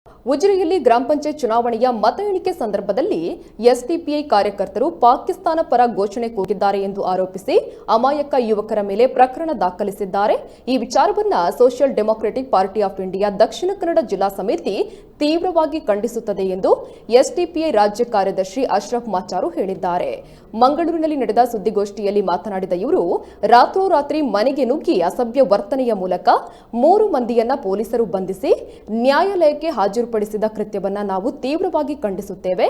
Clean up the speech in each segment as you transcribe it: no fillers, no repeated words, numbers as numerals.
ಉಜಿರೆಯಲ್ಲಿ ಗ್ರಾಮ ಪಂಚಾಯತ್ ಚುನಾವಣೆಯ ಮತ ಎಣಿಕೆ ಸಂದರ್ಭದಲ್ಲಿ ಎಸ್ಡಿಪಿಐ ಕಾರ್ಯಕರ್ತರು ಪಾಕಿಸ್ತಾನ ಪರ ಘೋಷಣೆ ಕೂಗಿದ್ದಾರೆ ಎಂದು ಆರೋಪಿಸಿ ಅಮಾಯಕ ಯುವಕರ ಮೇಲೆ ಪ್ರಕರಣ ದಾಖಲಿಸಿದ್ದಾರೆ. ಈ ವಿಚಾರವನ್ನು social democratic party of India Dakshina Kannada ಜಿಲ್ಲಾ ಸಮಿತಿ ತೀವ್ರವಾಗಿ ಖಂಡಿಸುತ್ತದೆ ಎಂದು ಎಸ್ಡಿಪಿಐ ರಾಜ್ಯ ಕಾರ್ಯದರ್ಶಿ ಅಶ್ರಫ್ ಮಾಚಾರು ಹೇಳಿದ್ದಾರೆ. ಮಂಗಳೂರಿನಲ್ಲಿ ನಡೆದ ಸುದ್ದಿಗೋಷ್ಠಿಯಲ್ಲಿ ಮಾತನಾಡಿದ ಇವರು, ರಾತ್ರೋರಾತ್ರಿ ಮನೆಗೆ ನುಗ್ಗಿ ಅಸಭ್ಯ ವರ್ತನೆಯ ಮೂಲಕ 3 ಮಂದಿಯನ್ನ ಪೊಲೀಸರು ಬಂಧಿಸಿ ನ್ಯಾಯಾಲಯಕ್ಕೆ ಹಾಜರುಪಡಿಸಿದ ಕೃತ್ಯವನ್ನ ನಾವು ತೀವ್ರವಾಗಿ ಖಂಡಿಸುತ್ತೇವೆ.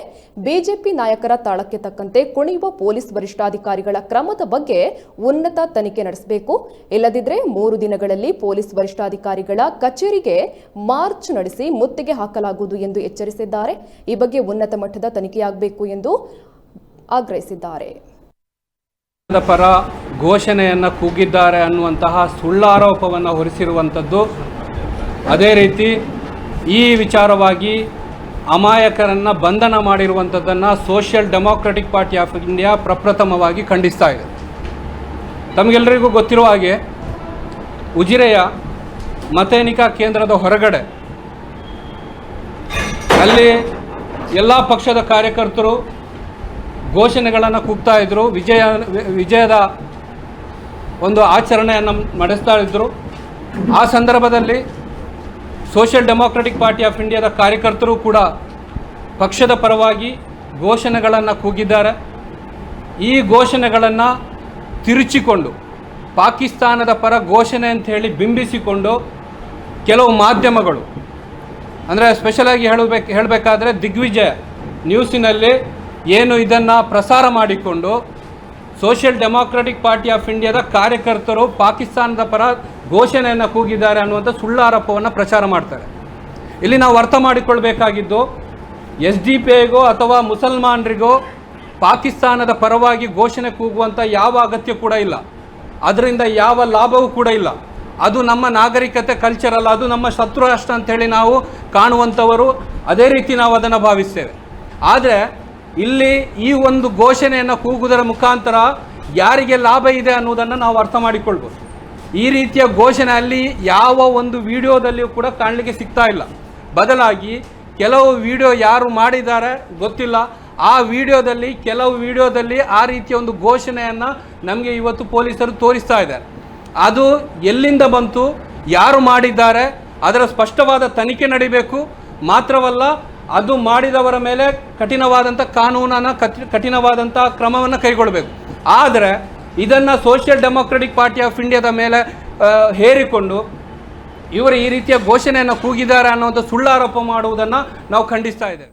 ಬಿಜೆಪಿ ನಾಯಕರ ತಾಳಕ್ಕೆ ತಕ್ಕಂತೆ ಕುಣಿಯುವ ಪೊಲೀಸ್ ವರಿಷ್ಠಾಧಿಕಾರಿಗಳ ಕ್ರಮದ ಬಗ್ಗೆ ಉನ್ನತ ತನಿಖೆ ನಡೆಸಬೇಕು. ಇಲ್ಲದಿದ್ದರೆ 3 ದಿನಗಳಲ್ಲಿ ಪೊಲೀಸ್ ವರಿಷ್ಠಾಧಿಕಾರಿಗಳ ಕಚೇರಿಗೆ ಮಾರ್ಚ್ ನಡೆಸಿ ಮುತ್ತಿಗೆ ಹಾಕಲಾಗುವುದು ಎಂದು ಎಚ್ಚರಿಸಿದ್ದಾರೆ. ಈ ಬಗ್ಗೆ ಉನ್ನತ ಮಟ್ಟದ ತನಿಖೆಯಾಗಬೇಕು ಎಂದು ಆಗ್ರಹಿಸಿದ್ದಾರೆ. ಪರ ಘೋಷಣೆಯನ್ನು ಕೂಗಿದ್ದಾರೆ ಅನ್ನುವಂತಹ ಸುಳ್ಳಾರೋಪವನ್ನು ಹೊರಿಸಿರುವಂಥದ್ದು. ಅದೇ ರೀತಿ ಈ ವಿಚಾರವಾಗಿ ಅಮಾಯಕರನ್ನು ಬಂಧನ ಮಾಡಿರುವಂಥದ್ದನ್ನು social democratic party of India ಪ್ರಪ್ರಥಮವಾಗಿ ಖಂಡಿಸ್ತಾ ಇದೆ. ತಮಗೆಲ್ಲರಿಗೂ ಗೊತ್ತಿರುವ ಹಾಗೆ ಉಜಿರೆಯ ಮತ ಎಣಿಕಾ ಕೇಂದ್ರದ ಹೊರಗಡೆ ಅಲ್ಲಿ ಎಲ್ಲ ಪಕ್ಷದ ಕಾರ್ಯಕರ್ತರು ಘೋಷಣೆಗಳನ್ನು ಕೂಗ್ತಾ ಇದ್ದರು. ವಿಜಯದ ಒಂದು ಆಚರಣೆಯನ್ನು ನಡೆಸ್ತಾ ಇದ್ದರು. ಆ ಸಂದರ್ಭದಲ್ಲಿ ಸೋಷಿಯಲ್ ಡೆಮೊಕ್ರೆಟಿಕ್ ಪಾರ್ಟಿ ಆಫ್ ಇಂಡಿಯಾದ ಕಾರ್ಯಕರ್ತರು ಕೂಡ ಪಕ್ಷದ ಪರವಾಗಿ ಘೋಷಣೆಗಳನ್ನು ಕೂಗಿದ್ದಾರೆ. ಈ ಘೋಷಣೆಗಳನ್ನು ತಿರುಚಿಕೊಂಡು ಪಾಕಿಸ್ತಾನದ ಪರ ಘೋಷಣೆ ಅಂತ ಹೇಳಿ ಬಿಂಬಿಸಿಕೊಂಡು ಕೆಲವು ಮಾಧ್ಯಮಗಳು, ಅಂದರೆ ಸ್ಪೆಷಲಾಗಿ ಹೇಳಬೇಕಾದ್ರೆ ದಿಗ್ವಿಜಯ ನ್ಯೂಸಿನಲ್ಲಿ ಏನು ಇದನ್ನು ಪ್ರಸಾರ ಮಾಡಿಕೊಂಡು ಸೋಷಿಯಲ್ ಡೆಮೊಕ್ರೆಟಿಕ್ ಪಾರ್ಟಿ ಆಫ್ ಇಂಡಿಯಾದ ಕಾರ್ಯಕರ್ತರು ಪಾಕಿಸ್ತಾನದ ಪರ ಘೋಷಣೆಯನ್ನು ಕೂಗಿದ್ದಾರೆ ಅನ್ನುವಂಥ ಸುಳ್ಳಾರೋಪವನ್ನು ಪ್ರಚಾರ ಮಾಡ್ತಾರೆ. ಇಲ್ಲಿ ನಾವು ಅರ್ಥ ಮಾಡಿಕೊಳ್ಬೇಕಾಗಿದ್ದು, SDPIಗೋ ಅಥವಾ ಮುಸಲ್ಮಾನರಿಗೋ ಪಾಕಿಸ್ತಾನದ ಪರವಾಗಿ ಘೋಷಣೆ ಕೂಗುವಂಥ ಯಾವ ಅಗತ್ಯ ಕೂಡ ಇಲ್ಲ. ಅದರಿಂದ ಯಾವ ಲಾಭವೂ ಕೂಡ ಇಲ್ಲ. ಅದು ನಮ್ಮ ನಾಗರಿಕತೆ ಕಲ್ಚರ್ ಅಲ್ಲ, ಅದು ನಮ್ಮ ಶತ್ರು ರಾಷ್ಟ್ರ ಅಂಥೇಳಿ ನಾವು ಕಾಣುವಂಥವರು. ಅದೇ ರೀತಿ ನಾವು ಅದನ್ನು ಭಾವಿಸ್ತೇವೆ. ಆದರೆ ಇಲ್ಲಿ ಈ ಒಂದು ಘೋಷಣೆಯನ್ನು ಕೂಗುವುದರ ಮುಖಾಂತರ ಯಾರಿಗೆ ಲಾಭ ಇದೆ ಅನ್ನೋದನ್ನು ನಾವು ಅರ್ಥ ಮಾಡಿಕೊಳ್ಬೋದು. ಈ ರೀತಿಯ ಘೋಷಣೆ ಅಲ್ಲಿ ಯಾವ ಒಂದು ವಿಡಿಯೋದಲ್ಲಿಯೂ ಕೂಡ ಕಾಣಲಿಕ್ಕೆ ಸಿಗ್ತಾ ಇಲ್ಲ. ಬದಲಾಗಿ ಕೆಲವು ವಿಡಿಯೋ ಯಾರು ಮಾಡಿದ್ದಾರೆ ಗೊತ್ತಿಲ್ಲ, ಆ ಕೆಲವು ವಿಡಿಯೋದಲ್ಲಿ ಆ ರೀತಿಯ ಒಂದು ಘೋಷಣೆಯನ್ನು ನಮಗೆ ಇವತ್ತು ಪೊಲೀಸರು ತೋರಿಸ್ತಾ ಇದ್ದಾರೆ. ಅದು ಎಲ್ಲಿಂದ ಬಂತು, ಯಾರು ಮಾಡಿದ್ದಾರೆ, ಅದರ ಸ್ಪಷ್ಟವಾದ ತನಿಖೆ ನಡೀಬೇಕು. ಮಾತ್ರವಲ್ಲ, ಅದು ಮಾಡಿದವರ ಮೇಲೆ ಕಠಿಣವಾದಂಥ ಕಾನೂನನ್ನು ಕಠಿಣವಾದಂಥ ಕ್ರಮವನ್ನು ಕೈಗೊಳ್ಳಬೇಕು. ಆದರೆ ಇದನ್ನು ಸೋಷಿಯಲ್ ಡೆಮೊಕ್ರೆಟಿಕ್ ಪಾರ್ಟಿ ಆಫ್ ಇಂಡಿಯಾದ ಮೇಲೆ ಹೇರಿಕೊಂಡು ಇವರು ಈ ರೀತಿಯ ಘೋಷಣೆಯನ್ನು ಕೂಗಿದ್ದಾರೆ ಅನ್ನುವಂಥ ಸುಳ್ಳಾರೋಪ ಮಾಡುವುದನ್ನು ನಾವು ಖಂಡಿಸ್ತಾ ಇದ್ದೇವೆ.